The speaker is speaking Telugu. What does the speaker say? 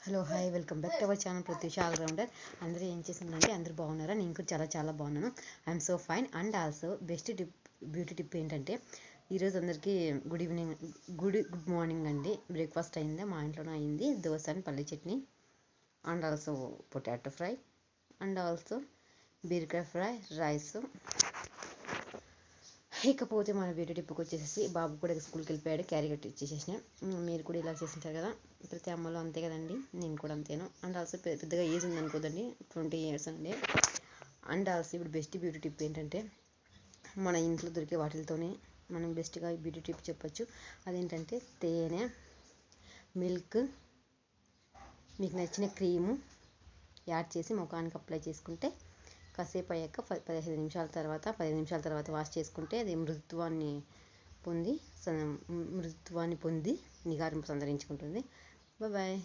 Hello hi welcome back to our channel Pratyusha allrounder. అందరూ ఏం చేసిందంటే అందరూ బాగున్నారా? నేను కూడా చాలా బాగున్నాను. I'm so fine. And also best beauty tip ఏంటంటే ఈరోజు అందరికీ గుడ్ మార్నింగ్ అండి. బ్రేక్ఫాస్ట్ అయిందా? మా ఇంట్లోనే అయింది. దోశ అండ్ పల్లి chutney and also potato fry and also బీరకాయ ఫ్రై, రైస్. ఇకపోతే మన బ్యూటీ టిప్కి వచ్చేసి బాబు కూడా స్కూల్కి వెళ్ళిపోయాడు, క్యారీ కట్టి ఇచ్చేసేసిన. మీరు కూడా ఇలా చేసింటారు కదా, ప్రతి అమ్మలో అంతే కదండి, నేను కూడా అంతేను. అండ్ ఆల్సో పెద్దగా ఏజ్ ఉందనుకోదండి, 20 years అండి. అండ్ ఆల్సో ఇప్పుడు బెస్ట్ బ్యూటీ టిప్ ఏంటంటే మన ఇంట్లో దొరికే వాటితోనే మనం బెస్ట్గా బ్యూటీ టిప్ చెప్పొచ్చు. అదేంటంటే తేనె, మిల్క్, మీకు నచ్చిన క్రీము యాడ్ చేసి ముఖానికి అప్లై చేసుకుంటే కాసేపు అయ్యాక 15 నిమిషాల తర్వాత వాష్ చేసుకుంటే అది మృదుత్వాన్ని పొంది నిగారింపు సంతరించుకుంటుంది. బాయ్.